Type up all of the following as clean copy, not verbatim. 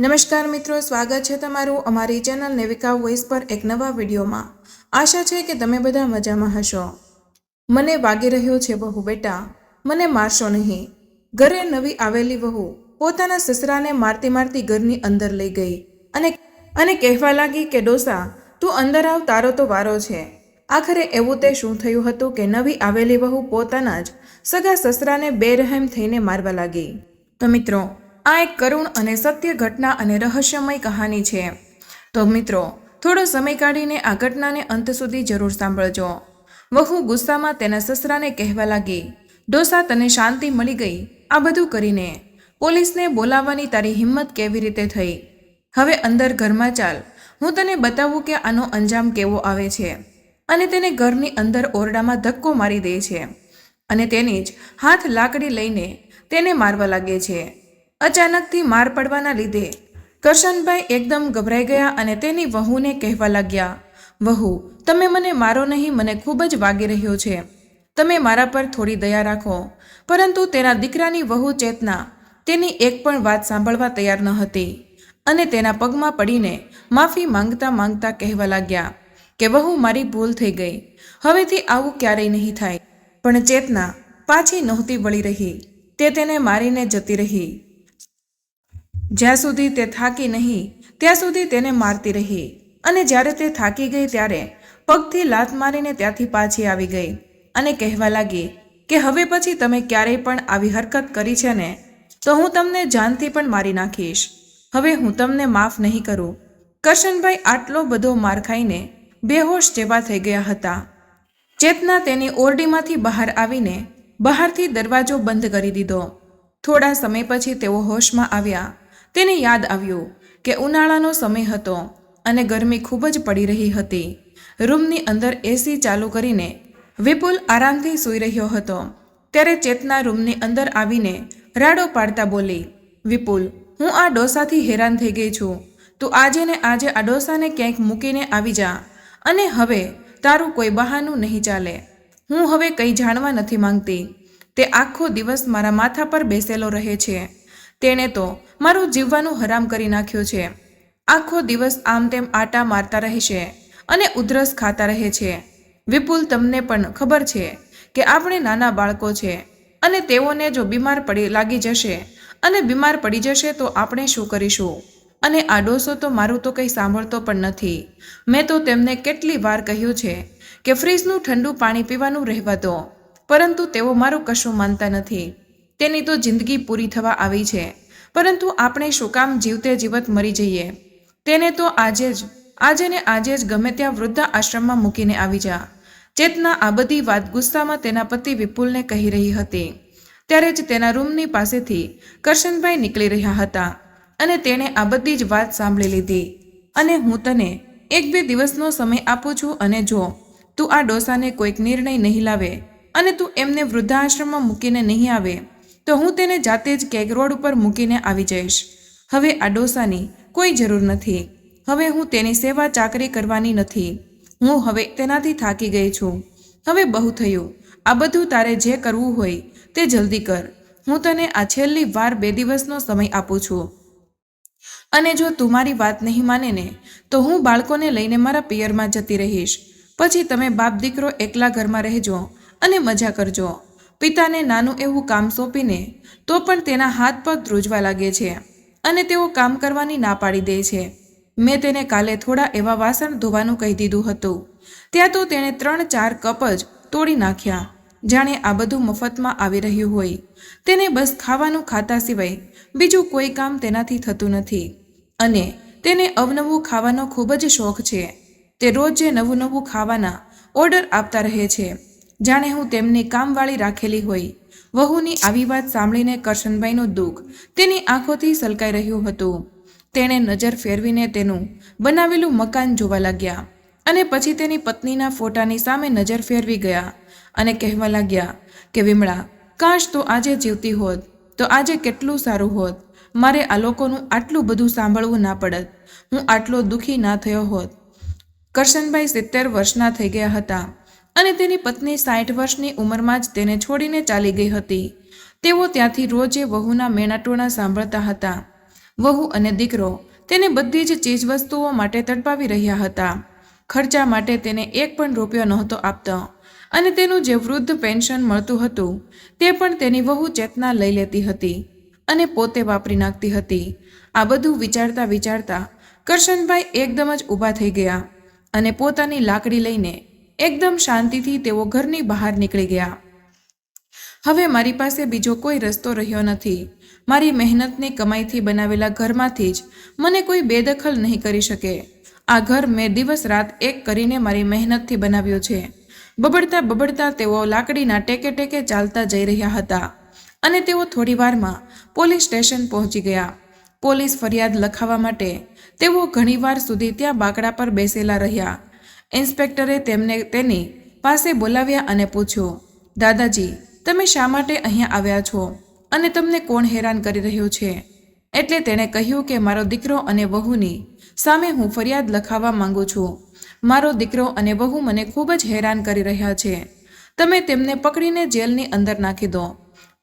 નમસ્કાર મિત્રો, સ્વાગત છે તમારું અમારી ચેનલ નેવિકા વોઇસ પર એક નવા વિડીયોમાં। આશા છે કે તમે બધા મજામાં હશો। મને વાગી રહ્યો છે વહુ બેટા, મને મારશો નહીં। ઘરે નવી આવેલી વહુ પોતાના સસરાને મારતી મારતી ઘરની અંદર લઈ ગઈ અને કહેવા લાગી કે ડોસા તું અંદર આવ, તારો તો વારો છે। આખરે એવું તે શું થયું હતું કે નવી આવેલી વહુ પોતાના જ સગા સસરાને બેરહેમ થઈને મારવા લાગી। તો મિત્રો, આ એક કરુણ અને સત્ય ઘટના અને રહસ્યમય કહાની છે। તો મિત્રો, થોડો સમય કાઢીને આ ઘટનાને અંત સુધી જરૂર સાંભળજો। વહુ ગુસ્સામાં તેના સસરાને કહેવા લાગી, ડોસા તને શાંતિ મળી ગઈ આ બધું કરીને? પોલીસને બોલાવવાની તારી હિંમત કેવી રીતે થઈ? હવે અંદર ઘરમાં ચાલ, હું તને બતાવું કે આનો અંજામ કેવો આવે છે। અને તેને ઘરની અંદર ઓરડામાં ધક્કો મારી દે છે અને તેની જ હાથ લાકડી લઈને તેને મારવા લાગે છે। અચાનકથી માર પડવાના લીધે કરશનભાઈ એકદમ ગભરાઈ ગયા અને તેની વહુને કહેવા લાગ્યા, વહુ તમે મને મારો નહીં, મને ખૂબ જ વાગી રહ્યો છે, તમે મારા પર થોડી દયા રાખો। પરંતુ તેના દીકરાની વહુ ચેતના તેની એક પણ વાત સાંભળવા તૈયાર ન હતી અને તેના પગમાં પડીને માફી માંગતા માંગતા કહેવા લાગ્યા કે વહુ મારી ભૂલ થઈ ગઈ, હવેથી આવું ક્યારેય નહીં થાય। પણ ચેતના પાછી નહોતી વળી રહી, તે તેને મારીને જતી રહી। જ્યાં સુધી તે થાકી નહીં ત્યાં સુધી તેને મારતી રહી અને જ્યારે તે થાકી ગઈ ત્યારે પગથી લાત મારીને ત્યાંથી પાછી આવી ગઈ અને કહેવા લાગી કે હવે પછી તમે ક્યારેય પણ આવી હરકત કરી છે ને તો હું તમને જાનથી પણ મારી નાખીશ, હવે હું તમને માફ નહીં કરું। કરશનભાઈ આટલો બધો માર ખાઈને બેહોશ જેવા થઈ ગયા હતા। ચેતના તેની ઓરડીમાંથી બહાર આવીને બહારથી દરવાજો બંધ કરી દીધો। થોડા સમય પછી તેઓ હોશમાં આવ્યા। તેને યાદ આવ્યું કે ઉનાળાનો સમય હતો અને ગરમી ખૂબ જ પડી રહી હતી। રૂમની અંદર એસી ચાલુ કરીને વિપુલ આરામથી સૂઈ રહ્યો હતો ત્યારે ચેતના રૂમની અંદર આવીને રાડો પાડતા બોલી, વિપુલ હું આ ડોસાથી હેરાન થઈ ગઈ છું, તું આજે ને આજે આ ડોસાને ક્યાંક મૂકીને આવી જા અને હવે તારું કોઈ બહાનું નહીં ચાલે। હું હવે કંઈ જાણવા નથી માંગતી, તે આખો દિવસ મારા માથા પર બેસેલો રહે છે, તેણે તો મારું જીવવાનું હરામ કરી નાખ્યું છે। આખો દિવસ આમ તેમ આટા મારતા રહેશે અને ઉધરસ ખાતા રહે છે। વિપુલ તમને પણ ખબર છે કે આપણે નાના બાળકો છે અને તેઓને જો બીમાર લાગી જશે અને બીમાર પડી જશે તો આપણે શું કરીશું? અને આ ડોસો તો મારું તો કંઈ સાંભળતો પણ નથી। મેં તો તેમને કેટલી વાર કહ્યું છે કે ફ્રીજનું ઠંડુ પાણી પીવાનું રહેવા દો, પરંતુ તેઓ મારું કશું માનતા નથી। તેની તો જિંદગી પૂરી થવા આવી છે, પરંતુ આપણે શું કામ જીવતે જીવત મરી જઈએ? તેને તો આજે ને આજે જ ગમે ત્યાં વૃદ્ધા આશ્રમમાં મૂકીને આવી જા। ચેતના આ બધી વાત ગુસ્સામાં તેના પતિ વિપુલને કહી રહી હતી ત્યારે જ તેના રૂમની પાસેથી કરશનભાઈ નીકળી રહ્યા હતા અને તેણે આ બધી જ વાત સાંભળી લીધી। અને હું તને 1-2 દિવસનો સમય આપું છું અને જો તું આ ડોસાને કોઈક નિર્ણય નહીં લાવે અને તું એમને વૃદ્ધાશ્રમમાં મૂકીને નહીં આવે તો હું તેને જાતે જ કેક રોડ ઉપર મૂકીને આવી જઈશ। હવે આ ડોસાની કોઈ જરૂર નથી, હવે હું તેની સેવા ચાકરી કરવાની નથી, હું હવે તેનાથી થાકી ગઈ છું, હવે બહુ થયું, આ બધું તારે જે કરવું હોય તે જલ્દી કર, હું તને આ છેલ્લી વાર 2 દિવસનો સમય આપું છું અને જો તું મારી વાત નહીં માને ને તો હું બાળકોને લઈને મારા પિયરમાં જતી રહીશ, પછી તમે બાપ દીકરો એકલા ઘરમાં રહેજો અને મજા કરજો। પિતાને નાનું એવું કામ સોંપીને તો પણ તેના હાથ પગ ધ્રુજવા લાગે છે અને તેઓ કામ કરવાની ના પાડી દે છે। મેં તેને કાલે થોડા એવા વાસણ ધોવાનું કહી દીધું હતું, ત્યાં તો તેણે 3-4 કપ જ તોડી નાખ્યા, જાણે આ બધું મફતમાં આવી રહ્યું હોય। તેને બસ ખાવાનું ખાતા સિવાય બીજું કોઈ કામ તેનાથી થતું નથી અને તેને અવનવું ખાવાનો ખૂબ જ શોખ છે। તે રોજ જે નવું નવું ખાવાના ઓર્ડર આપતા રહે છે, જાણે હું તેમની કામવાળી રાખેલી હોય। વહુની આવી વાત સાંભળીને કરશનભાઈનું દુઃખ તેની આંખોથી સલકાઈ રહ્યું હતું। તેણે નજર ફેરવીને તેનું બનાવેલું મકાન જોવા લાગ્યા અને પછી તેની પત્નીના ફોટાની સામે નજર ફેરવી ગયા અને કહેવા લાગ્યા કે વિમળા, કાશ તો આજે જીવતી હોત તો આજે કેટલું સારું હોત, મારે આ લોકોનું આટલું બધું સાંભળવું ના પડત, હું આટલો દુઃખી ના થયો હોત। કરશનભાઈ 70 વર્ષના થઈ ગયા હતા અને તેની પત્ની 60 વર્ષની ઉંમરમાં જ તેને છોડીને ચાલી ગઈ હતી। તેઓ ત્યાંથી રોજે વહુના મેણાટોણા સાંભળતા હતા વહુ અને દીકરો તેને બધી જ ચીજવસ્તુઓ માટે તડપાવી રહ્યા હતા. ખર્ચા માટે તેને એક પણ રૂપિયો નહોતો આપતો અને તેનું જે વૃદ્ધ પેન્શન મળતું હતું તે પણ તેની વહુ ચેતના લઈ લેતી હતી અને પોતે વાપરી નાખતી હતી. આ બધું વિચારતા વિચારતા કરશનભાઈ એકદમ જ ઊભા થઈ ગયા અને પોતાની લાકડી લઈને એકદમ શાંતિથી તેઓ ઘરની બહાર નીકળી ગયા. હવે મારી પાસે બીજો કોઈ રસ્તો રહ્યો નથી. મારી મહેનતની કમાઈથી બનાવેલા ઘરમાંથી જ મને કોઈ બેદખલ નહીં કરી શકે. આ ઘર મેં દિવસ રાત એક કરીને મારી મહેનતથી બનાવ્યું છે. બબડતા બબડતા તેઓ લાકડીના ટેકે ટેકે ચાલતા જઈ રહ્યા હતા અને તેઓ થોડી વારમાં પોલીસ સ્ટેશન પહોંચી ગયા. પોલીસ ફરિયાદ લખાવવા માટે તેઓ ઘણીવાર સુધી ત્યાં બાકડા પર બેસેલા રહ્યા. ઇન્સ્પેક્ટરે તેમને તેની પાસે બોલાવ્યા અને પૂછ્યું, દાદાજી, તમે શા માટે અહીંયા આવ્યા છો અને તમને કોણ હેરાન કરી રહ્યું છે? એટલે તેણે કહ્યું કે મારો દીકરો અને વહુની સામે હું ફરિયાદ લખાવવા માંગુ છું. મારો દીકરો અને વહુ મને ખૂબ જ હેરાન કરી રહ્યા છે. તમે તેમને પકડીને જેલની અંદર નાખી દો.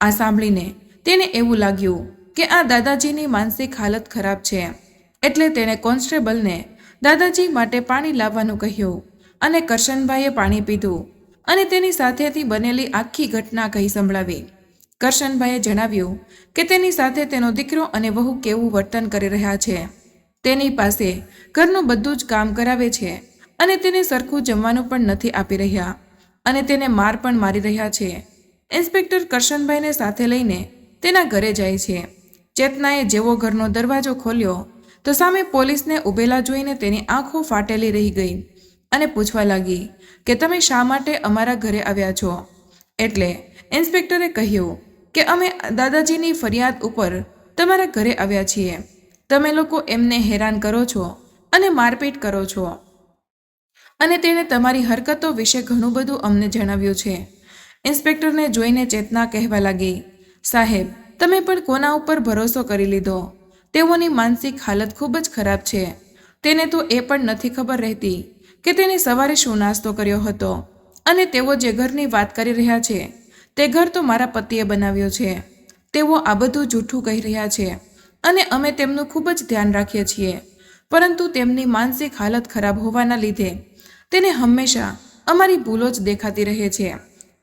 આ સાંભળીને તેને એવું લાગ્યું કે આ દાદાજીની માનસિક હાલત ખરાબ છે. એટલે તેણે કોન્સ્ટેબલને દાદાજી માટે પાણી લાવવાનું કહ્યું અને કરશનભાઈએ પાણી પીધું અને તેની સાથેથી બનેલી આખી ઘટના કહી સંભળાવી. કરશનભાઈએ જણાવ્યું કે તેની સાથે તેનો દીકરો અને વહુ કેવું વર્તન કરી રહ્યા છે. તેની પાસે ઘરનું બધું જ કામ કરાવે છે અને તેને સરખું જમવાનું પણ નથી આપી રહ્યા અને તેને માર પણ મારી રહ્યા છે. ઇન્સ્પેક્ટર કરશનભાઈને સાથે લઈને તેના ઘરે જાય છે. ચેતનાએ જેવો ઘરનો દરવાજો ખોલ્યો તો સામે પોલીસને ઊભેલા જોઈને તેની આંખો ફાટેલી રહી ગઈ અને પૂછવા લાગી કે તમે શા માટે અમારા ઘરે આવ્યા છો? એટલે ઇન્સ્પેક્ટરે કહ્યું કે અમે દાદાજીની ફરિયાદ ઉપર તમારા ઘરે આવ્યા છીએ. તમે લોકો એમને હેરાન કરો છો અને મારપીટ કરો છો અને તેણે તમારી હરકતો વિશે ઘણું બધું અમને જણાવ્યું છે. ઇન્સ્પેક્ટરને જોઈને ચેતના કહેવા લાગી, સાહેબ, તમે પણ કોના ઉપર ભરોસો કરી લીધો? તેઓની માનસિક હાલત ખૂબ જ ખરાબ છે. તેને તો એ પણ નથી ખબર રહેતી કે તેને સવારે શું નાસ્તો કર્યો હતો અને તેઓ જે ઘરની વાત કરી રહ્યા છે તે ઘર તો મારા પતિએ બનાવ્યો છે. તેઓ આ બધું જૂઠું કહી રહ્યા છે અને અમે તેમનું ખૂબ જ ધ્યાન રાખીએ છીએ, પરંતુ તેમની માનસિક હાલત ખરાબ હોવાના લીધે તેને હંમેશા અમારી ભૂલો જ દેખાતી રહે છે.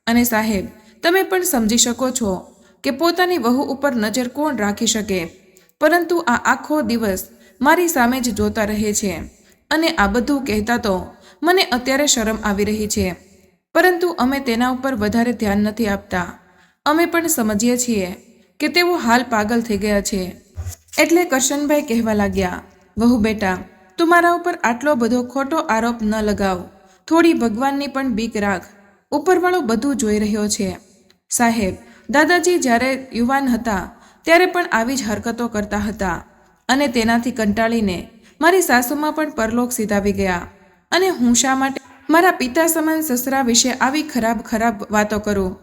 અને સાહેબ, તમે પણ સમજી શકો છો કે પોતાની વહુ ઉપર નજર કોણ રાખી શકે, પરંતુ આ આખો દિવસ મારી સામે જ જોતા રહે છે અને આ બધું કહેતા તો મને અત્યારે શરમ આવી રહી છે, પરંતુ અમે તેના ઉપર વધારે ધ્યાન નથી આપતા. અમે પણ સમજીએ છીએ કે તેઓ હાલ પાગલ થઈ ગયા છે. એટલે કરશનભાઈ કહેવા લાગ્યા, વહુ બેટા, તું મારા ઉપર આટલો બધો ખોટો આરોપ ન લગાવ. થોડી ભગવાનની પણ બીક રાખ. ઉપરવાળો બધું જોઈ રહ્યો છે. સાહેબ, દાદાજી જ્યારે યુવાન હતા ત્યારે પણ આવી જ હરકતો કરતા હતા અને તેનાથી કંટાળીને મારી સાસુમાં પણ પરલોક સીધાવી ગયા અને હું શા માટે મારા પિતા સમાન સસરા વિશે આવી ખરાબ ખરાબ વાતો કરું?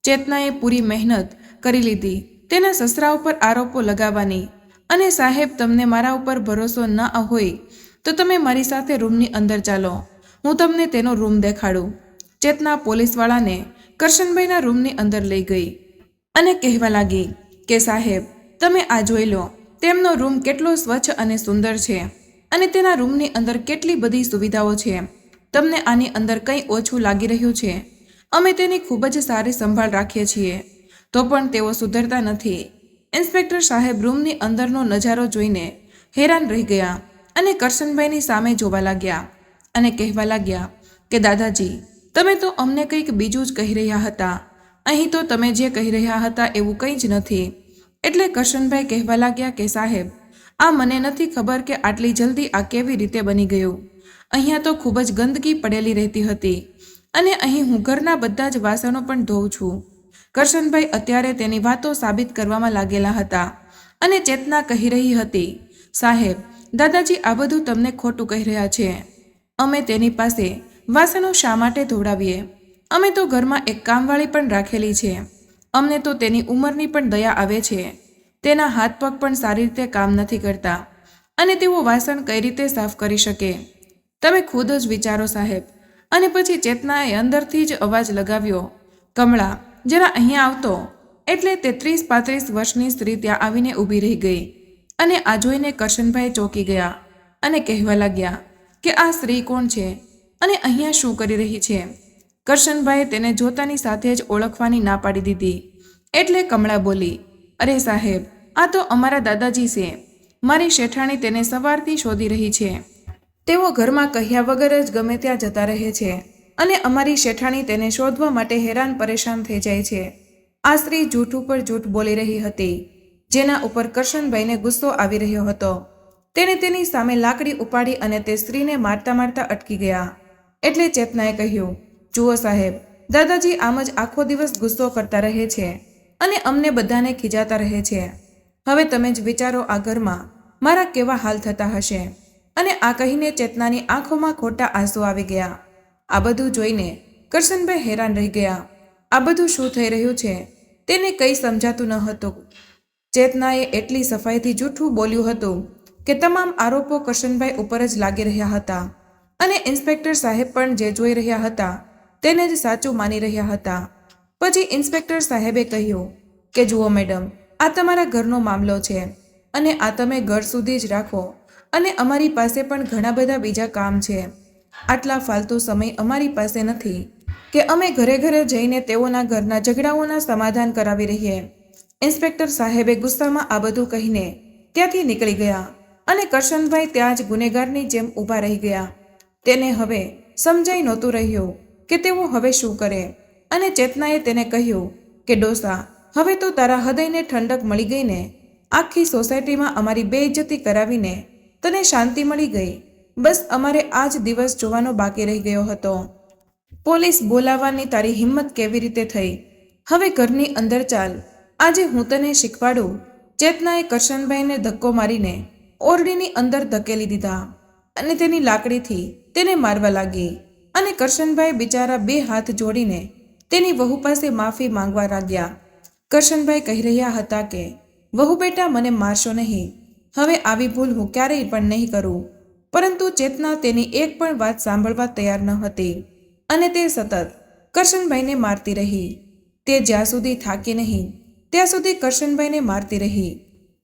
ચેતનાએ પૂરી મહેનત કરી લીધી તેના સસરા ઉપર આરોપો લગાવવાની. અને સાહેબ, તમને મારા ઉપર ભરોસો ન હોય તો તમે મારી સાથે રૂમની અંદર ચાલો, હું તમને તેનો રૂમ દેખાડું. ચેતના પોલીસવાળાને કરશનભાઈના રૂમની અંદર લઈ ગઈ અને કહેવા લાગી કે સાહેબ, તમે આ જોઈ લો, તેમનો રૂમ કેટલો સ્વચ્છ અને સુંદર છે અને તેના રૂમની અંદર કેટલી બધી સુવિધાઓ છે. તમને આની અંદર કંઈ ઓછું લાગી રહ્યું છે? અમે તેની ખૂબ જ સારી સંભાળ રાખીએ છીએ, તો પણ તેઓ સુધરતા નથી. ઇન્સ્પેક્ટર સાહેબ રૂમની અંદરનો નજારો જોઈને હેરાન રહી ગયા અને કરશનભાઈની સામે જોવા લાગ્યા અને કહેવા લાગ્યા કે દાદાજી, તમે તો અમને કંઈક બીજું જ કહી રહ્યા હતા. અહીં તો તમે જે કહી રહ્યા હતા એવું કંઈ જ નથી. એટલે કરશનભાઈ કહેવા લાગ્યા કે સાહેબ, આ મને નથી ખબર કે આટલી જલ્દી આ કેવી રીતે બની ગયું. અહીંયા તો ખૂબ જ ગંદકી પડેલી રહેતી હતી અને અહીં હું ઘરના બધા જ વાસણો પણ ધોઉં છું. કરશનભાઈ અત્યારે તેની વાતો સાબિત કરવામાં લાગેલા હતા અને ચેતના કહી રહી હતી, સાહેબ, દાદાજી આ બધું તમને ખોટું કહી રહ્યા છે. અમે તેની પાસે વાસણો શા માટે ધોવડાવીએ? અમે તો ઘરમાં એક કામવાળી પણ રાખેલી છે. અમને તો તેની ઉંમરની પણ દયા આવે છે. તેના હાથ પગ પણ સારી રીતે કામ નથી કરતા અને તેઓ વાસણ કઈ રીતે સાફ કરી શકે? તમે ખુદ જ વિચારો સાહેબ. અને પછી ચેતનાએ અંદરથી જ અવાજ લગાવ્યો, કમળા, જરા અહીંયા આવતો. એટલે તે 30-35 વર્ષની સ્ત્રી ત્યાં આવીને ઊભી રહી ગઈ અને આ જોઈને કરશનભાઈ ચોંકી ગયા અને કહેવા લાગ્યા કે આ સ્ત્રી કોણ છે અને અહીંયા શું કરી રહી છે. કરશનભાઈએ તેને જોતાની સાથે જ ઓળખવાની ના પાડી દીધી. એટલે કમળા બોલી, અરે સાહેબ, આ તો અમારા દાદાજી છે. મારી શેઠાણી તેને સવારથી શોધી રહી છે. તેઓ ઘરમાં કહ્યા વગર જ ગમે ત્યાં જતા રહે છે અને અમારી શેઠાણી તેને શોધવા માટે હેરાન પરેશાન થઈ જાય છે. આ સ્ત્રી જૂઠ ઉપર જૂઠ બોલી રહી હતી, જેના ઉપર કરશનભાઈને ગુસ્સો આવી રહ્યો હતો. તેણે તેની સામે લાકડી ઉપાડી અને તે સ્ત્રીને મારતા મારતા અટકી ગયા. એટલે ચેતનાએ કહ્યું, જુઓ સાહેબ, દાદાજી આમ જ આખો દિવસ ગુસ્સો કરતા રહે છે અને અમને બધાને ખીજાતા રહે છે. હવે તમે જ વિચારો આ ઘરમાં મારા કેવા હાલ થતા હશે. અને આ કહીને ચેતનાની આંખોમાં ખોટા આંસુ આવી ગયા. આ બધું જોઈને કરશનભાઈ હેરાન રહી ગયા. આ બધું શું થઈ રહ્યું છે તેને કંઈ સમજાતું ન હતું. ચેતનાએ એટલી સફાઈથી જૂઠું બોલ્યું હતું કે તમામ આરોપો કરશનભાઈ ઉપર જ લાગી રહ્યા હતા અને ઇન્સ્પેક્ટર સાહેબ પણ જે જોઈ રહ્યા હતા તેને જ સાચું માની રહ્યા હતા. પછી ઇન્સ્પેક્ટર સાહેબે કહ્યું કે જુઓ મેડમ, આ તમારા ઘરનો મામલો છે અને આ તમે ઘર સુધી જ રાખો અને અમારી પાસે પણ ઘણા બધા બીજા કામ છે. આટલા ફાલતુ સમય અમારી પાસે નથી કે અમે ઘરે ઘરે જઈને તેઓના ઘરના ઝઘડાઓના સમાધાન કરાવી રહીએ. ઇન્સ્પેક્ટર સાહેબે ગુસ્સામાં આ બધું કહીને ત્યાંથી નીકળી ગયા અને કરશનભાઈ ત્યાં જ ગુનેગારની જેમ ઊભા રહી ગયા. તેને હવે સમજાઈ નહોતું રહ્યું કે તેઓ હવે શું કરે. અને ચેતનાએ તેને કહ્યું કે ડોસા, હવે તો તારા હૃદયને ઠંડક મળી ગઈ ને. આખી સોસાયટીમાં અમારી બેઇજ્જતી કરાવીને તને શાંતિ મળી ગઈ. બસ અમારે આ જ દિવસ જોવાનો બાકી રહી ગયો હતો. પોલીસ બોલાવવાની તારી હિંમત કેવી રીતે થઈ? હવે ઘરની અંદર ચાલ, આજે હું તને શીખવાડું. ચેતનાએ કરશનભાઈને ધક્કો મારીને ઓરડીની અંદર ધકેલી દીધા અને તેની લાકડીથી તેને મારવા લાગી. અને કરશનભાઈ બિચારા બે હાથ જોડીને તેની વહુ પાસે માફી માંગવા લાગ્યા. કરશનભાઈ કહી રહ્યા હતા કે વહુ બેટા, મને મારશો નહીં. હવે આવી ભૂલ હું ક્યારેય પણ નહીં કરું. પરંતુ ચેતના તેની એક પણ વાત સાંભળવા તૈયાર ન હતી અને તે સતત કરશનભાઈને મારતી રહી. તે જ્યાં સુધી થાકી નહીં ત્યાં સુધી કરશનભાઈને મારતી રહી.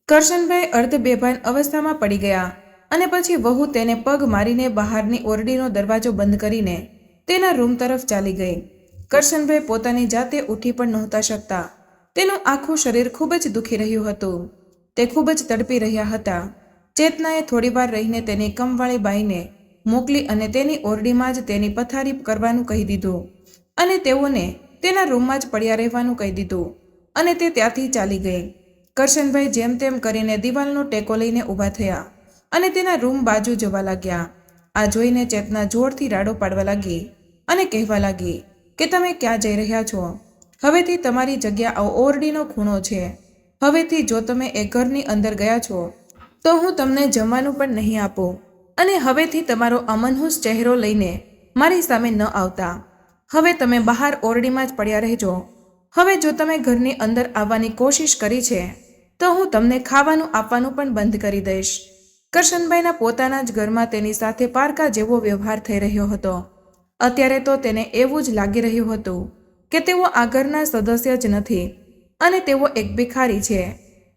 કરશનભાઈ અર્ધ બેભાન અવસ્થામાં પડી ગયા અને પછી વહુ તેને પગ મારીને બહારની ઓરડીનો દરવાજો બંધ કરીને તેના રૂમ તરફ ચાલી ગઈ. કરશનભાઈ પોતાની જાતે ઉઠી પણ નહોતા શકતા. તેનું આખું શરીર ખૂબ જ દુખી રહ્યું હતું. તે ખૂબ જ તડપી રહ્યા હતા. ચેતનાએ થોડીવાર રહીને તેની કમવાળી બાઈને મોકલી અને તેની ઓરડીમાં જ તેની પથારી કરવાનું કહી દીધું અને તેઓને તેના રૂમમાં જ પડ્યા રહેવાનું કહી દીધું અને તે ત્યાંથી ચાલી ગઈ. કરશનભાઈ જેમ તેમ કરીને દિવાલનો ટેકો લઈને ઊભા થયા અને તેના રૂમ બાજુ જવા લાગ્યા. આ જોઈને ચેતના જોરથી રાડો પાડવા લાગી અને કહેવા લાગી કે તમે ક્યાં જઈ રહ્યા છો? હવેથી તમારી જગ્યા ઓરડીનો ખૂણો છે. હવેથી જો તમે એ ઘરની અંદર ગયા છો તો હું તમને જમવાનું પણ નહીં આપું અને હવેથી તમારો અમનહૂસ ચહેરો લઈને મારી સામે ન આવતા. હવે તમે બહાર ઓરડીમાં જ પડ્યા રહેજો. હવે જો તમે ઘરની અંદર આવવાની કોશિશ કરી છે તો હું તમને ખાવાનું આપવાનું પણ બંધ કરી દઈશ. કરશનભાઈના પોતાના જ ઘરમાં તેની સાથે પારકા જેવો વ્યવહાર થઈ રહ્યો હતો. અત્યારે તો તેને એવું જ લાગી રહ્યું હતું કે તેઓ આ ઘરના સદસ્ય જ નથી અને તેઓ એક ભિખારી છે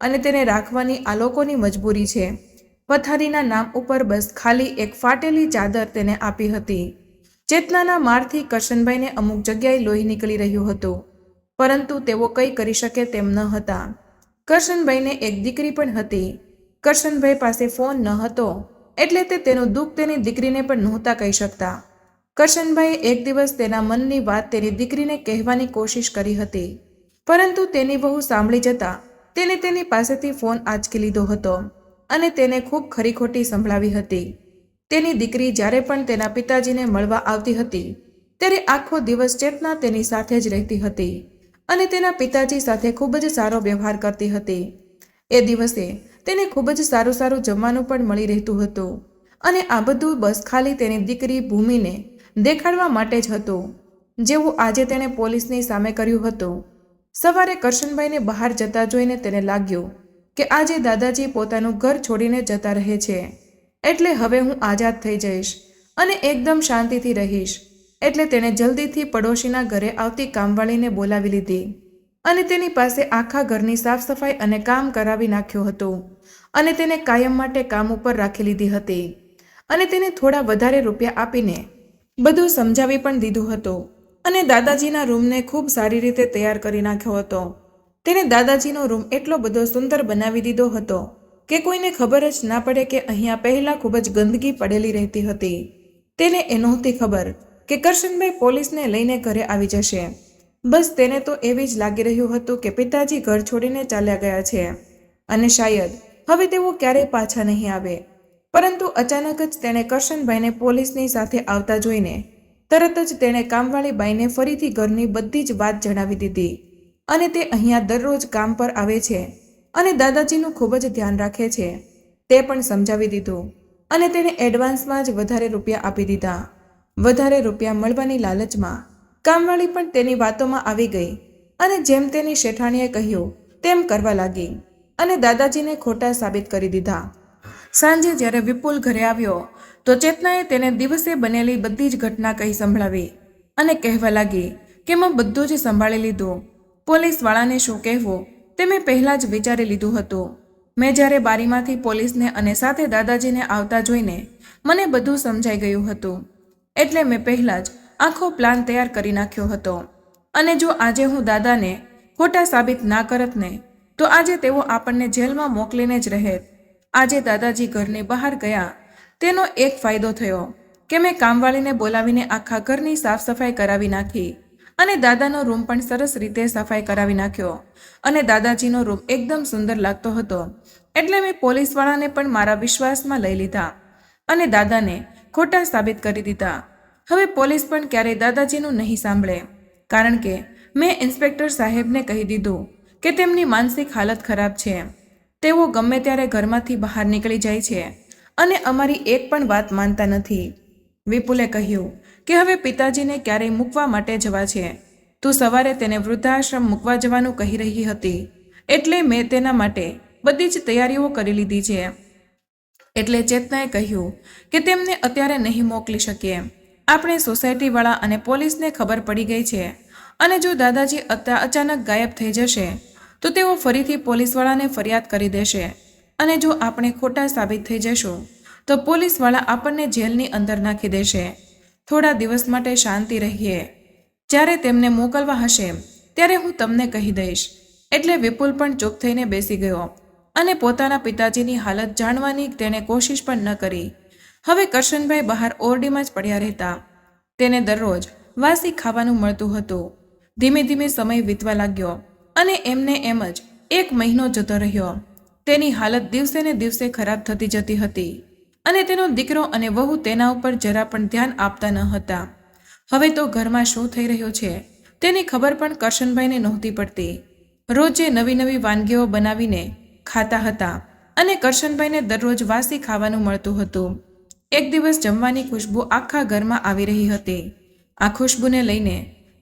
અને તેને રાખવાની આ લોકોની મજબૂરી છે. પથારીના નામ ઉપર બસ ખાલી એક ફાટેલી ચાદર તેને આપી હતી. ચેતનાના મારથી કરશનભાઈને અમુક જગ્યાએ લોહી નીકળી રહ્યું હતું, પરંતુ તેઓ કંઈ કરી શકે તેમ ન હતા. કરશનભાઈને એક દીકરી પણ હતી. કરશનભાઈ પાસે ફોન ન હતો એટલે તે તેનું દુઃખ તેની દીકરીને પણ નહોતા કહી શકતા. કરશનભાઈએ એક દિવસ તેના મનની વાત તેની દીકરીને કહેવાની કોશિશ કરી હતી, પરંતુ તેની વહુ સાંભળી જતા તેને તેની પાસેથી ફોન આંચકી લીધો હતો અને તેને ખૂબ ખરી ખોટી સંભળાવી હતી. તેની દીકરી જ્યારે પણ તેના પિતાજીને મળવા આવતી હતી ત્યારે આખો દિવસ ચેતના તેની સાથે જ રહેતી હતી અને તેના પિતાજી સાથે ખૂબ જ સારો વ્યવહાર કરતી હતી. એ દિવસે તેને ખૂબ જ સારું સારું જમવાનું પણ મળી રહેતું હતું અને આ બધું બસ ખાલી તેની દીકરી ભૂમિને દેખાડવા માટે જ હતું, જેવું આજે તેણે પોલીસની સામે કર્યું હતું. સવારે કરશનભાઈને બહાર જતા જોઈને તેને લાગ્યું કે આજે દાદાજી પોતાનું ઘર છોડીને જતા રહે છે, એટલે હવે હું આઝાદ થઈ જઈશ અને એકદમ શાંતિથી રહીશ. એટલે તેણે જલ્દીથી પડોશીના ઘરે આવતી કામવાળીને બોલાવી લીધી અને તેની પાસે આખા ઘરની સાફ સફાઈ અને કામ કરાવી નાખ્યું હતું અને તેને કાયમ માટે કામ ઉપર રાખી લીધી હતી અને તેને થોડા વધારે રૂપિયા આપીને બધું સમજાવી પણ દીધું હતું અને દાદાજીના રૂમને ખૂબ સારી રીતે તૈયાર કરી નાખ્યો હતો. તેને દાદાજીનો રૂમ એટલો બધો સુંદર બનાવી દીધો હતો કે કોઈને ખબર જ ના પડે કે અહીંયા પહેલાં ખૂબ જ ગંદકી પડેલી રહેતી હતી. તેને એ નહોતી ખબર કે કરશનભાઈ પોલીસને લઈને ઘરે આવી જશે. બસ તેને તો એવી જ લાગી રહ્યું હતું કે પિતાજી ઘર છોડીને ચાલ્યા ગયા છે અને શાયદ હવે તેઓ ક્યારેય પાછા નહીં આવે. પરંતુ અચાનક જ તેણે કરશનભાઈને પોલીસની સાથે આવતા જોઈને તરત જ તેણે કામવાળી બાઈને ફરીથી ઘરની બધી જ વાત જણાવી દીધી અને તે અહીંયા દરરોજ કામ પર આવે છે અને દાદાજીનું ખૂબ જ ધ્યાન રાખે છે તે પણ સમજાવી દીધું અને તેને એડવાન્સમાં જ વધારે રૂપિયા આપી દીધા. વધારે રૂપિયા મળવાની લાલચમાં કામવાળી પણ તેની વાતોમાં આવી ગઈ અને જેમ તેની શેઠાણીએ કહ્યું તેમ કરવા લાગી અને દાદાજીને ખોટા સાબિત કરી દીધા. સાંજે જ્યારે વિપુલ ઘરે આવ્યો તો ચેતનાએ તેને દિવસે બનેલી બધી જ ઘટના કહી સંભળાવી અને કહેવા લાગી કે મેં બધું જ સંભાળી લીધું. પોલીસવાળાને શું કહેવું તે મેં પહેલાં જ વિચારી લીધું હતું. મેં જ્યારે બારીમાંથી પોલીસને અને સાથે દાદાજીને આવતા જોઈને મને બધું સમજાઈ ગયું હતું એટલે મેં પહેલાં જ આખો પ્લાન તૈયાર કરી નાખ્યો હતો અને જો આજે હું દાદાને ખોટા સાબિત ના કરત ને તો આજે તેઓ આપણને જેલમાં મોકલીને જ રહેત. આજે દાદાજી ઘરની બહાર ગયા તેનો એક ફાયદો થયો કે મેં કામવાળીને બોલાવીને આખા ઘરની સાફ સફાઈ કરાવી નાખી અને દાદાનો રૂમ પણ સરસ રીતે સફાઈ કરાવી નાખ્યો અને દાદાજીનો રૂમ એકદમ સુંદર લાગતો હતો એટલે મેં પોલીસવાળાને પણ મારા વિશ્વાસમાં લઈ લીધા અને દાદાને ખોટા સાબિત કરી દીધા. હવે પોલીસ પણ ક્યારેય દાદાજીનું નહીં સાંભળે કારણ કે મેં ઇન્સ્પેક્ટર સાહેબને કહી દીધું કે તેમની માનસિક હાલત ખરાબ છે. તેઓ ગમે ત્યારે ઘરમાંથી બહાર નીકળી જાય છે અને અમારી એક પણ વાત માનતા નથી. વિપુલે કહ્યું કે હવે પિતાજીને ક્યારેય મૂકવા માટે જવા છે. તું સવારે તેને વૃદ્ધાશ્રમ મૂકવા જવાનું કહી રહી હતી એટલે મેં તેના માટે બધી જ તૈયારીઓ કરી લીધી છે. એટલે ચેતનાએ કહ્યું કે તેમને અત્યારે નહીં મોકલી શકીએ. આપણે સોસાયટીવાળા અને પોલીસને ખબર પડી ગઈ છે અને જો દાદાજી અચાનક ગાયબ થઈ જશે તો તેઓ ફરીથી પોલીસવાળાને ફરિયાદ કરી દેશે અને જો આપણે ખોટા સાબિત થઈ જશું તો પોલીસવાળા આપણને જેલની અંદર નાખી દેશે. થોડા દિવસ માટે શાંતિ રહીએ. જ્યારે તેમને મોકલવા હશે ત્યારે હું તમને કહી દઈશ. એટલે વિપુલ પણ ચૂપ થઈને બેસી ગયો અને પોતાના પિતાજીની હાલત જાણવાની તેણે કોશિશ પણ ન કરી. હવે કરશનભાઈ બહાર ઓરડીમાં જ પડ્યા રહેતા. તેને દરરોજ વાસી ખાવાનું મળતું હતું. ધીમે ધીમે સમય વીતવા લાગ્યો અને એમને એમ જ 1 મહિનો જતો રહ્યો. તેની હાલત દિવસે ને દિવસે ખરાબ થતી જતી હતી અને તેનો દીકરો અને વહુ તેના ઉપર જરા પણ ધ્યાન આપતા ન હતા. હવે તો ઘરમાં શું થઈ રહ્યું છે તેની ખબર પણ કરશનભાઈને નહોતી પડતી. રોજે નવી નવી વાનગીઓ બનાવીને ખાતા હતા અને કરશનભાઈને દરરોજ વાસી ખાવાનું મળતું હતું. એક દિવસ જમવાની ખુશ્બુ આખા ઘરમાં આવી રહી હતી. આ ખુશ્બુને લઈને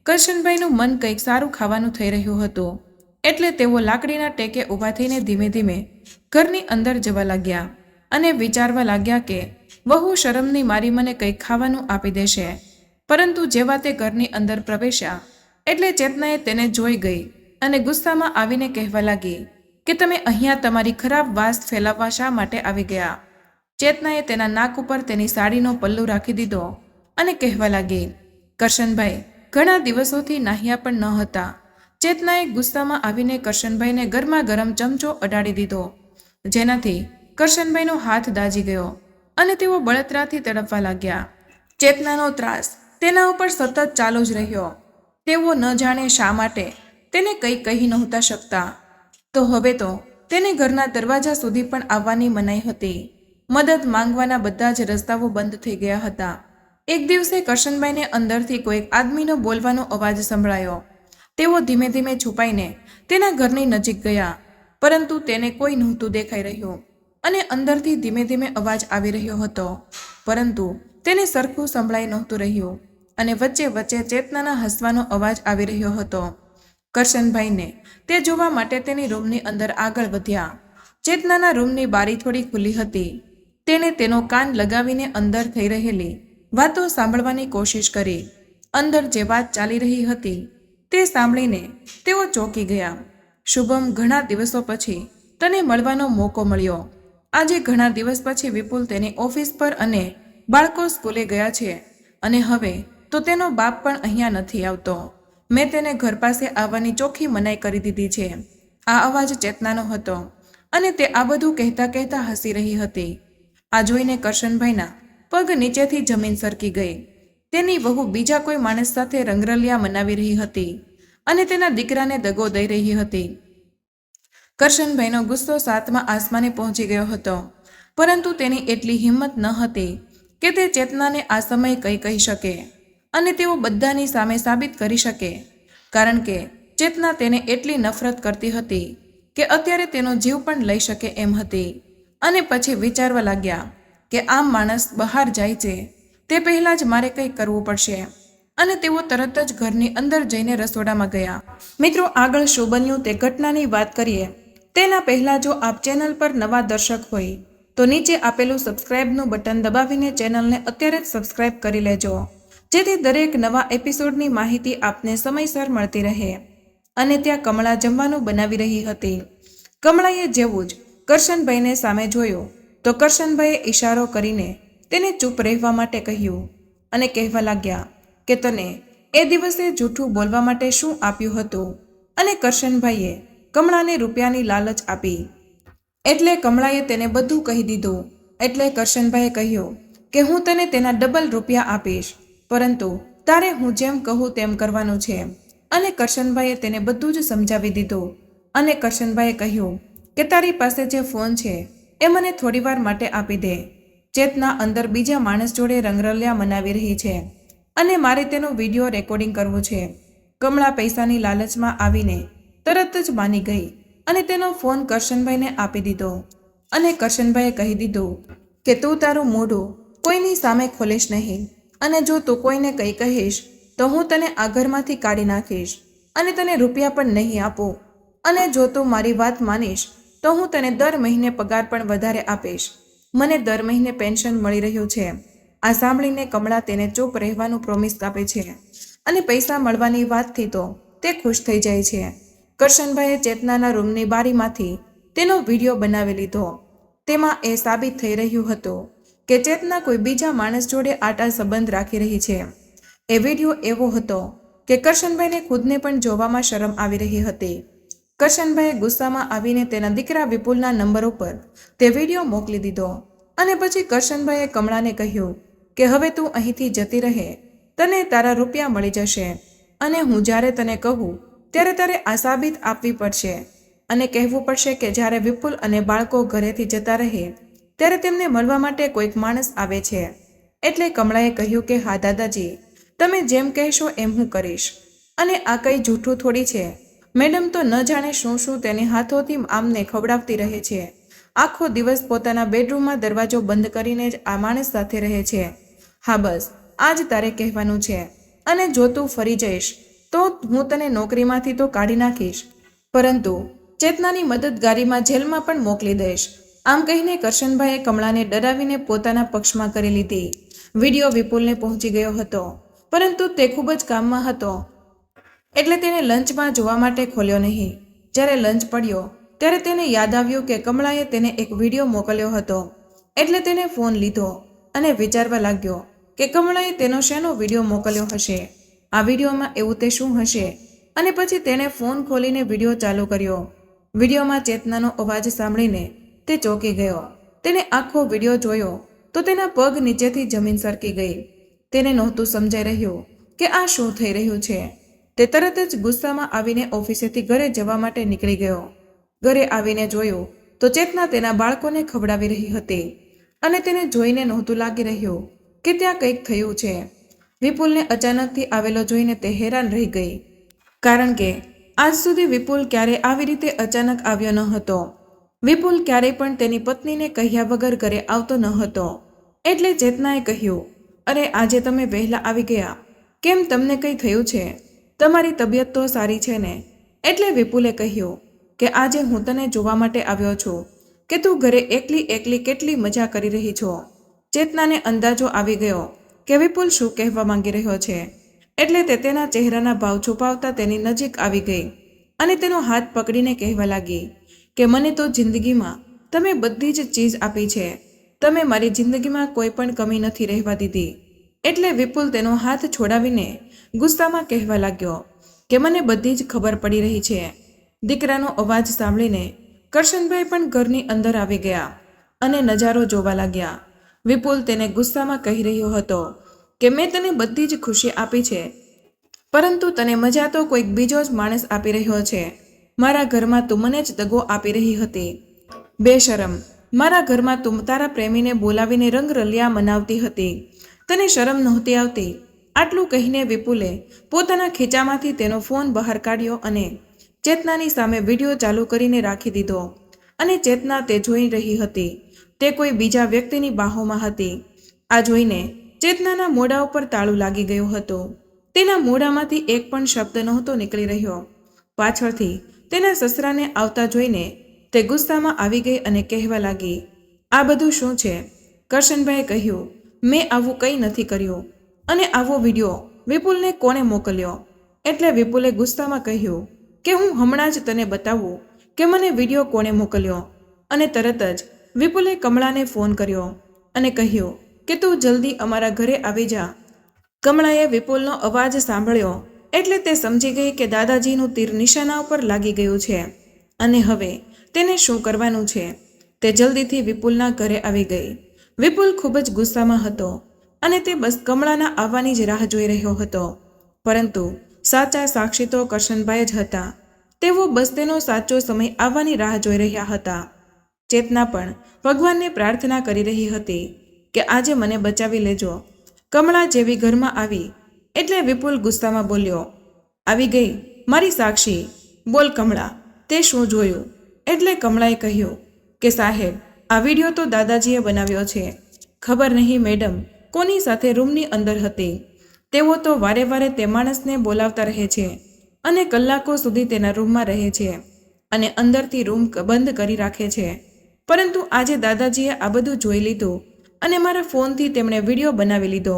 કરશનભાઈનું મન કંઈક સારું ખાવાનું થઈ રહ્યું હતું એટલે તેઓ લાકડીના ટેકે ઊભા થઈને ધીમે ધીમે ઘરની અંદર જવા લાગ્યા અને વિચારવા લાગ્યા કે વહુ શરમની મારી મને કંઈક ખાવાનું આપી દેશે. પરંતુ જેવા તે ઘરની અંદર પ્રવેશ્યા એટલે ચેતનાએ તેને જોઈ ગઈ અને ગુસ્સામાં આવીને કહેવા લાગી કે તમે અહીંયા તમારી ખરાબ વાસ ફેલાવવા શા માટે આવી ગયા. ચેતનાએ તેના નાક ઉપર તેની સાડીનો પલ્લુ રાખી દીધો અને કહેવા લાગી, કરશનભાઈ ઘણા દિવસોથી નાહ્યા પણ ન હતા. ચેતનાએ ગુસ્સામાં આવીને કરશનભાઈને ગરમા ગરમ ચમચો અડાડી દીધો જેનાથી કરશનભાઈનો હાથ દાઝી ગયો અને તેઓ બળતરાથી તડપવા લાગ્યા. ચેતનાનો ત્રાસ તેના ઉપર સતત ચાલુ જ રહ્યો. તેઓ ન જાણે શા માટે તેને કંઈ કહી નહોતા શકતા. તો હવે તો તેને ઘરના દરવાજા સુધી પણ આવવાની મનાઈ હતી. મદદ માંગવાના બધા જ રસ્તાઓ બંધ થઈ ગયા હતા. એક દિવસે કરશનભાઈને અંદરથી કોઈક આદમીનો બોલવાનો અવાજ સંભળાયો. તેઓ ધીમે ધીમે છુપાઈને તેના ઘરની નજીક ગયા પરંતુ તેને કોઈ નહોતું દેખાઈ રહ્યું અને અંદરથી ધીમે ધીમે અવાજ આવી રહ્યો હતો પરંતુ તેને સરખું સંભળાઈ નહોતું રહ્યું અને વચ્ચે વચ્ચે ચેતનાના હસવાનો અવાજ આવી રહ્યો હતો. કરશનભાઈને તે જોવા માટે તેની રૂમની અંદર આગળ વધ્યા. ચેતનાના રૂમની બારી થોડી ખુલ્લી હતી. તેણે તેનો કાન લગાવીને અંદર થઈ રહેલી વાતો સાંભળવાની કોશિશ કરી. અંદર જે વાત ચાલી રહી હતી તે સાંભળીને તેઓ ચોંકી ગયા. શુભમ, ઘણા દિવસો પછી તને મળવાનો મોકો મળ્યો. આજે ઘણા દિવસ પછી વિપુલ તેની ઓફિસ પર અને બાળકો સ્કૂલે ગયા છે અને હવે તો તેનો બાપ પણ અહીંયા નથી આવતો. મેં તેને ઘર પાસે આવવાની ચોખ્ખી મનાઈ કરી દીધી છે. આ અવાજ ચેતનાનો હતો અને તે આ બધું કહેતા કહેતા હસી રહી હતી. આ જોઈને કરશનભાઈના પગ નીચેથી જમીન સરકી ગઈ. તેની વહુ બીજા કોઈ માણસ સાથે રંગરલિયા મનાવી રહી હતી અને તેના દીકરાને દગો દઈ રહી હતી. કરશનભાઈનો ગુસ્સો 7મા આસમાને પહોંચી ગયો હતો, પરંતુ તેની એટલી હિંમત ન હતી કે તે ચેતનાને આ સમયે કંઈ કહી શકે અને તેઓ બધાની સામે સાબિત કરી શકે, કારણ કે ચેતના તેને એટલી નફરત કરતી હતી કે અત્યારે તેનો જીવ પણ લઈ શકે એમ હતી. અને પછી વિચારવા લાગ્યા કે આમ માણસ બહાર જાય છે તે પહેલાં જ મારે કંઈ કરવું પડશે, અને તેઓ તરત જ ઘરની અંદર જઈને રસોડામાં ગયા. મિત્રો, આગળ શું બન્યું તે ઘટનાની વાત કરીએ તેના પહેલાં જો આપ ચેનલ પર નવા દર્શક હોય તો નીચે આપેલું સબસ્ક્રાઇબનું બટન દબાવીને ચેનલને અત્યારે જ સબસ્ક્રાઇબ કરી લેજો, જેથી દરેક નવા એપિસોડની માહિતી આપને સમયસર મળતી રહે. અને ત્યાં કમળા જમવાનું બનાવી રહી હતી. કમળાએ જેવું જ કરશનભાઈને સામે જોયો તો કરશનભાઈએ ઈશારો કરીને તેને ચૂપ રહેવા માટે કહ્યું અને કહેવા લાગ્યા કે તને એ દિવસે જૂઠું બોલવા માટે શું આપ્યું હતું. અને કરશનભાઈએ કમળાને રૂપિયાની લાલચ આપી એટલે કમળાએ તેને બધું કહી દીધું. એટલે કરશનભાઈએ કહ્યું કે હું તને તેના ડબલ રૂપિયા આપીશ, પરંતુ તારે હું જેમ કહું તેમ કરવાનું છે. અને કરશનભાઈએ તેને બધું જ સમજાવી દીધું. અને કરશનભાઈએ કહ્યું કે તારી પાસે જે ફોન છે એ મને થોડીવાર માટે આપી દે. ચેતના અંદર બીજા માણસ જોડે રંગરલિયા મનાવી રહી છે અને મારે તેનો વિડીયો રેકોર્ડિંગ કરવું છે. કમળા પૈસાની લાલચમાં આવીને તરત જ માની ગઈ અને તેનો ફોન કરશનભાઈને આપી દીધો. અને કરશનભાઈએ કહી દીધું કે તું તારું મોઢું કોઈની સામે ખોલીશ નહીં, અને જો તું કોઈને કંઈ કહીશ તો હું તને આ ઘરમાંથી કાઢી નાખીશ અને તને રૂપિયા પણ નહીં આપું. અને જો તું મારી વાત માનીશ તો હું તને દર મહિને પગાર પણ વધારે આપીશ. મને દર મહિને પેન્શન મળી રહ્યું છે. આ સાંભળીને કમળા તેને ચૂપ રહેવાનું પ્રોમિસ આપે છે અને પૈસા મળવાની વાતથી તો તે ખુશ થઈ જાય છે. કરશનભાઈએ ચેતનાના રૂમની બારીમાંથી તેનો વિડીયો બનાવી લીધો. તેમાં એ સાબિત થઈ રહ્યું હતું કે ચેતના કોઈ બીજા માણસ જોડે આટા સંબંધ રાખી રહી છે. એ વિડીયો એવો હતો કે કરશનભાઈને ખુદને પણ જોવામાં શરમ આવી રહી હતી. કરશનભાઈએ ગુસ્સામાં આવીને તેના દીકરા વિપુલના નંબર ઉપર તે વિડીયો મોકલી દીધો. અને પછી કરશનભાઈએ કમળાને કહ્યું કે હવે તું અહીંથી જતી રહે, તને તારા રૂપિયા મળી જશે અને હું જ્યારે તને કહું ત્યારે તારે આ સાબિત આપવી પડશે અને કહેવું પડશે કે જ્યારે વિપુલ અને બાળકો ઘરેથી જતા રહે ત્યારે તેમને મળવા માટે કોઈક માણસ આવે છે. એટલે કમળાએ કહ્યું કે હા દાદાજી, તમે જેમ કહેશો એમ હું કરીશ. અને આ કંઈ જૂઠું થોડી છે. મેડમ તો ન જાણે શું શું તેની હાથોથી આમને ખવડાવતી રહે છે. આખો દિવસ પોતાના બેડરૂમમાં દરવાજો બંધ કરીને જ આ માણસ સાથે રહે છે. હા, બસ આ જ તારે કહેવાનું છે. અને જો તું ફરી જઈશ તો હું તને નોકરીમાંથી તો કાઢી નાખીશ, પરંતુ ચેતનાની મદદગારીમાં જેલમાં પણ મોકલી દઈશ. આમ કહીને કરશનભાઈએ કમળાને ડરાવીને પોતાના પક્ષમાં કરી લીધી. વિડીયો વિપુલને પહોંચી ગયો હતો, પરંતુ તે ખૂબ જ કામમાં હતો એટલે તેને લંચમાં જોવા માટે ખોલ્યો નહીં. જ્યારે લંચ પડ્યો ત્યારે તેને યાદ આવ્યું કે કમળાએ તેને એક વિડીયો મોકલ્યો હતો. એટલે તેને ફોન લીધો અને વિચારવા લાગ્યો કે કમળાએ તેનો શેનો વિડીયો મોકલ્યો હશે, આ વિડીયોમાં એવું તે શું હશે. અને પછી તેણે ફોન ખોલીને વિડીયો ચાલુ કર્યો. વિડીયોમાં ચેતનાનો અવાજ સાંભળીને તે ચોંકી ગયો. તેને આખો વિડીયો જોયો તો તેના પગ નીચેથી જમીન સરકી ગઈ. તેને નહોતું સમજાઈ રહ્યું કે આ શું થઈ રહ્યું છે. તે તરત જ ગુસ્સામાં આવીને ઓફિસેથી ઘરે જવા માટે નીકળી ગયો. ઘરે આવીને જોયું તો ચેતના તેના બાળકોને ખવડાવી રહી હતી અને તેને જોઈને નહોતું લાગી રહ્યું કે ત્યાં કંઈક થયું છે. વિપુલને અચાનકથી આવેલો જોઈને તે હેરાન રહી ગઈ, કારણ કે આજ સુધી વિપુલ ક્યારે આવી રીતે અચાનક આવ્યો ન હતો. વિપુલ ક્યારેય પણ તેની પત્નીને કહ્યા વગર ઘરે આવતો ન હતો. એટલે ચેતનાએ કહ્યું, અરે આજે તમે વહેલા આવી ગયા, કેમ તમને કંઈ થયું છે? તમારી તબિયત તો સારી છે ને? એટલે વિપુલે કહ્યું કે આજે હું તને જોવા માટે આવ્યો છું કે તું ઘરે એકલી એકલી કેટલી મજા કરી રહી છો. ચેતનાને અંદાજો આવી ગયો કે વિપુલ શું કહેવા માંગી રહ્યો છે. એટલે તે તેના ચહેરાના ભાવ છુપાવતા તેની નજીક આવી ગઈ અને તેનો હાથ પકડીને કહેવા લાગી કે મને તો જિંદગીમાં તમે બધી જ ચીજ આપી છે. તમે મારી જિંદગીમાં કોઈ પણ કમી નથી રહેવા દીધી. એટલે વિપુલ તેનો હાથ છોડાવીને ગુસ્સામાં કહેવા લાગ્યો કે મને બધી જ ખબર પડી રહી છે. દીકરાનો અવાજ સાંભળીને કરશનભાઈ પણ ઘરની અંદર આવી ગયા અને નજારો જોવા લાગ્યા. વિપુલ તેને ગુસ્સામાં કહી રહ્યો હતો કે મેં તને બધી જ ખુશી આપી છે, પરંતુ તને મજા તો કોઈક બીજો જ માણસ આપી રહ્યો છે. મારા ઘરમાં તું મને જ દગો આપી રહી હતી. બેશરમ, મારા ઘરમાં તું તારા પ્રેમીને બોલાવીને રંગરલિયા મનાવતી હતી. તને શરમ નહોતી આવતી? આટલું કહીને વિપુલે પોતાના ખીચામાંથી તેનો ફોન બહાર કાઢ્યો અને ચેતનાની સામે વિડીયો ચાલુ કરીને રાખી દીધો. અને ચેતના તે જોઈ રહી હતી. તે કોઈ બીજા વ્યક્તિની બાહોમાં હતી. આ જોઈને ચેતનાના મોઢા ઉપર તાળું લાગી ગયું હતું. તેના મોઢામાંથી એક પણ શબ્દ નહોતો નીકળી રહ્યો. પાછળથી તેના સસરાને આવતા જોઈને તે ગુસ્સામાં આવી ગઈ અને કહેવા લાગી, આ બધું શું છે? કરશનભાઈએ કહ્યું, મેં આવું કંઈ નથી કર્યું. અને આવો વિડીયો વિપુલને કોણે મોકલ્યો? એટલે વિપુલે ગુસ્સામાં કહ્યું કે હું હમણાં જ તને બતાવું કે મને વિડીયો કોણે મોકલ્યો. અને તરત જ વિપુલે કમળાને ફોન કર્યો અને કહ્યું કે તું જલ્દી અમારા ઘરે આવી જા. કમળાએ વિપુલનો અવાજ સાંભળ્યો એટલે તે સમજી ગઈ કે દાદાજીનું તીર નિશાના ઉપર લાગી ગયું છે અને હવે તેને શું કરવાનું છે. તે જલ્દીથી વિપુલના ઘરે આવી ગઈ. વિપુલ ખૂબ જ ગુસ્સામાં હતો અને તે બસ કમળાના આવવાની જ રાહ જોઈ રહ્યો હતો. પરંતુ સાચા સાક્ષી તો કરશનભાઈ જ હતા. તેઓ બસ તેનો સાચો સમય આવવાની રાહ જોઈ રહ્યા હતા. ચેતના પણ ભગવાનને પ્રાર્થના કરી રહી હતી કે આજે મને બચાવી લેજો. કમળા જેવી ઘરમાં આવી એટલે વિપુલ ગુસ્સામાં બોલ્યો, આવી ગઈ મારી સાક્ષી, બોલ કમળા, તે શું જોયું? એટલે કમળાએ કહ્યું કે સાહેબ, આ વિડીયો તો દાદાજીએ બનાવ્યો છે. ખબર નહીં મેડમ કોની સાથે રૂમની અંદર હતી. તેઓ તો વારે વારે તે માણસને બોલાવતા રહે છે અને કલાકો સુધી તેના રૂમમાં રહે છે અને અંદરથી રૂમ બંધ કરી રાખે છે. પરંતુ આજે દાદાજીએ આ બધું જોઈ લીધું અને મારા ફોનથી તેમણે વિડીયો બનાવી લીધો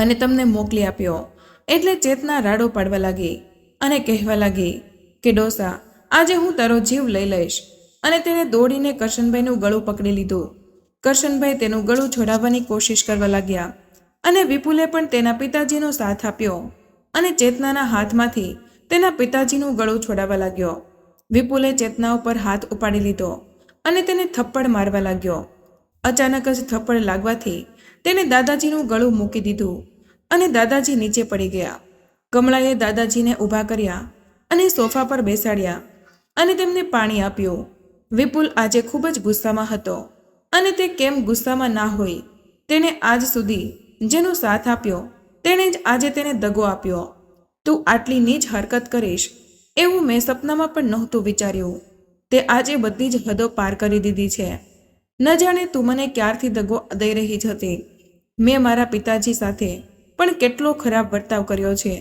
અને તમને મોકલી આપ્યો. એટલે ચેતના રાડો પાડવા લાગી અને કહેવા લાગી કે ડોસા, આજે હું તારો જીવ લઈ લઈશ. અને તેણે દોડીને કરશનભાઈનું ગળું પકડી લીધું. કરશનભાઈ તેનું ગળું છોડાવવાની કોશિશ કરવા લાગ્યા અને વિપુલે પણ તેના પિતાજીનો સાથ આપ્યો અને ચેતનાના હાથમાંથી તેના પિતાજીનું ગળું છોડાવવા લાગ્યો. વિપુલે ચેતના ઉપર હાથ ઉપાડી લીધો અને તેને થપ્પડ મારવા લાગ્યો. અચાનક જ થપ્પડ લાગવાથી તેને દાદાજીનું ગળું મૂકી દીધું અને દાદાજી નીચે પડી ગયા. કમળાએ દાદાજીને ઊભા કર્યા અને સોફા પર બેસાડ્યા અને તેમને પાણી આપ્યું. વિપુલ આજે ખૂબ જ ગુસ્સામાં હતો અને તે કેમ ગુસ્સામાં ના હોય. તેણે આજ સુધી જેનો સાથ આપ્યો તેણે જ આજે તેને દગો આપ્યો. તું આટલી નીચ હરકત કરીશ એવું મેં સપનામાં પણ નહોતું વિચાર્યું. તે આજે બધી જ હદો પાર કરી દીધી છે. ન જાણે તું મને ક્યારથી દગો દઈ રહી જ હતી. મેં મારા પિતાજી સાથે પણ કેટલો ખરાબ વર્તાવ કર્યો છે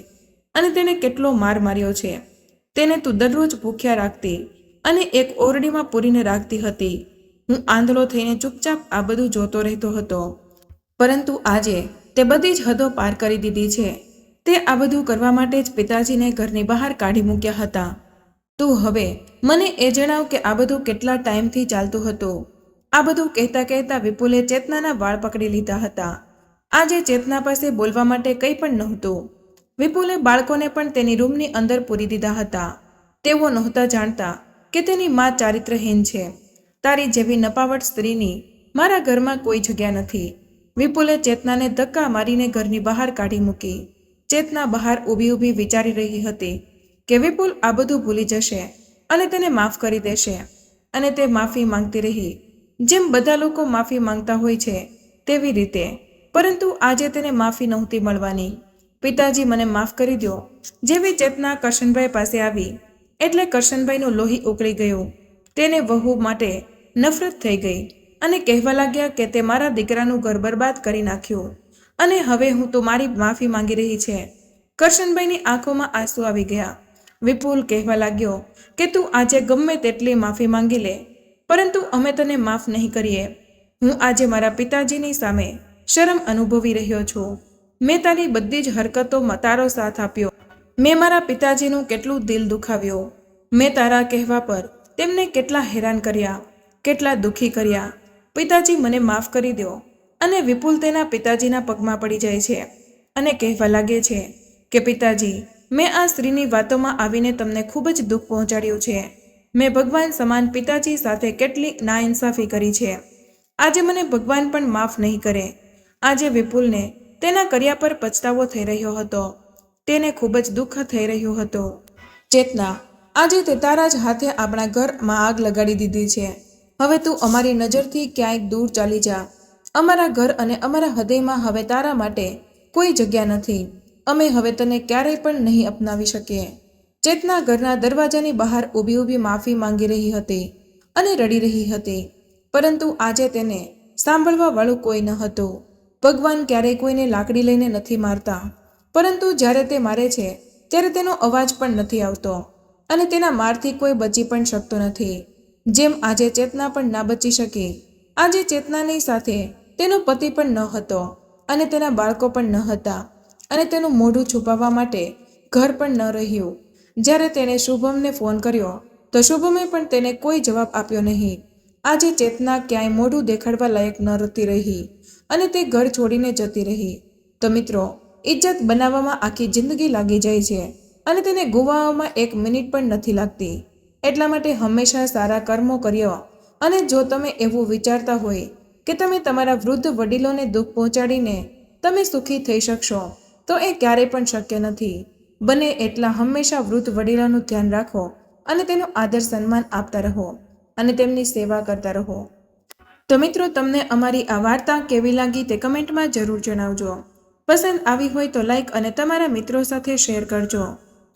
અને તેને કેટલો માર માર્યો છે. તેને તું દરરોજ ભૂખ્યા રાખતી અને એક ઓરડીમાં પૂરીને રાખતી હતી. હું આંધળો થઈને ચૂપચાપ આ બધું જોતો રહેતો હતો. પરંતુ આજે તે બધી જ હદો પાર કરી દીધી છે. તે આ બધું કરવા માટે જ પિતાજીને ઘરની બહાર કાઢી મૂક્યા હતા. તું હવે મને એ જણાવ કે આ બધું કેટલા ટાઈમથી ચાલતું હતું? આ બધું કહેતા કહેતા વિપુલે ચેતનાના વાળ પકડી લીધા હતા. આજે ચેતના પાસે બોલવા માટે કંઈ પણ નહોતું. વિપુલે બાળકોને પણ તેની રૂમની અંદર પૂરી દીધા હતા. તેઓ નહોતા જાણતા કે તેની મા ચારિત્રહીન છે. તારી જેવી નપાવટ સ્ત્રીની મારા ઘરમાં કોઈ જગ્યા નથી. વિપુલે ચેતનાને ધક્કા મારીને ઘરની બહાર કાઢી મૂકી. ચેતના બહાર ઊભી ઊભી વિચારી રહી હતી કે વિપુલ આ બધું ભૂલી જશે અને તેને માફ કરી દેશે અને તે માફી માંગતી રહી, જેમ બધા લોકો માફી માંગતા હોય છે તેવી રીતે. પરંતુ આજે તેને માફી નહોતી મળવાની. પિતાજી મને માફ કરી દો. જેવી ચેતના કરશનભાઈ પાસે આવી એટલે કરશનભાઈનું લોહી ઉકળી ગયું. તેને વહુ માટે નફરત થઈ ગઈ અને કહેવા લાગ્યા કે તે મારા દીકરાનું ઘર બરબાદ કરી નાખ્યું અને હવે હું તો મારી માફી માંગી રહી છે. કરશનભાઈની આંખોમાં આંસુ આવી ગયા. વિપુલ કહેવા લાગ્યો કે તું આજે ગમે તેટલી માફી માંગી લે, પરંતુ અમે તને માફ નહીં કરીએ. હું આજે મારા પિતાજીની સામે શરમ અનુભવી રહ્યો છું. મેં તારી બધી જ હરકતોમાં તારો સાથ આપ્યો. મેં મારા પિતાજીનું કેટલું દિલ દુખાવ્યું. મેં તારા કહેવા પર તેમને કેટલા હેરાન કર્યા. કેટલા દુઃખી કર્યા. પિતાજી, મને માફ કરી દો. અને વિપુલ તેના પિતાજીના પગમાં પડી જાય છે અને કહેવા લાગે છે કે પિતાજી, મેં આ સ્ત્રીની વાતોમાં આવીને તમને ખૂબ જ દુઃખ પહોંચાડ્યું છે. મેં ભગવાન સમાન પિતાજી સાથે કેટલી નાઇન્સાફી કરી છે. આજે મને ભગવાન પણ માફ નહીં કરે. આજે વિપુલને તેના કર્યા પર પછતાવો થઈ રહ્યો હતો. તેને ખૂબ જ દુઃખ થઈ રહ્યું હતું. ચેતના, આજે તે તારા જ હાથે આપણા ઘરમાં આગ લગાડી દીધી છે. હવે તું અમારી નજરથી ક્યાંય દૂર ચાલી જા. અમારા ઘર અને અમારા હૃદયમાં હવે તારા માટે કોઈ જગ્યા નથી. અમે હવે તને ક્યારેય પણ નહીં અપનાવી શકીએ. ચેતના ઘરના દરવાજાની બહાર ઊભી ઊભી માફી માંગી રહી હતી અને રડી રહી હતી. પરંતુ આજે તેને સાંભળવા વાળું કોઈ ન હતું. ભગવાન ક્યારેય કોઈને લાકડી લઈને નથી મારતા, પરંતુ જ્યારે તે મારે છે ત્યારે તેનો અવાજ પણ નથી આવતો અને તેના મારથી કોઈ બચી પણ શકતો નથી. જેમ આજે ચેતના પણ ના બચી શકી. આજે ચેતનાની સાથે તેનો પતિ પણ ન હતો અને તેના બાળકો પણ ન હતા અને તેનું મોઢું છુપાવવા માટે ઘર પણ ન રહ્યું. જ્યારે તેણે શુભમને ફોન કર્યો તો શુભમે પણ તેને કોઈ જવાબ આપ્યો નહીં. આજે ચેતના ક્યાંય મોઢું દેખાડવા લાયક ન રહેતી રહી અને તે ઘર છોડીને જતી રહી. તો મિત્રો, ઇજ્જત બનાવવામાં આખી જિંદગી લાગી જાય છે અને તેને ગુમાવવામાં 1 મિનિટ પણ નથી લાગતી. એટલા માટે હંમેશા સારા કર્મો કર્યો. અને જો તમે એવું વિચારતા હોય કે તમે તમારા વૃદ્ધ વડીલોને દુઃખ પહોંચાડીને તમે સુખી થઈ શકશો, તો એ ક્યારેય પણ શક્ય નથી. બને એટલા હંમેશા વૃદ્ધ વડીલોનું ધ્યાન રાખો અને તેનું આદર સન્માન આપતા રહો અને તેમની સેવા કરતા રહો. તો મિત્રો, તમને અમારી આ વાર્તા કેવી લાગી તે કમેન્ટમાં જરૂર જણાવજો. પસંદ આવી હોય તો લાઈક અને તમારા મિત્રો સાથે શેર કરજો.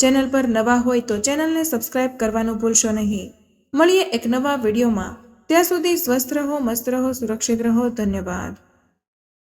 ચેનલ પર નવા હોય તો ચેનલને સબસ્ક્રાઇબ કરવાનું ભૂલશો નહીં. મળીએ એક નવા વિડીયોમાં. ત્યાં સુધી સ્વસ્થ રહો, મસ્ત રહો, સુરક્ષિત રહો. ધન્યવાદ.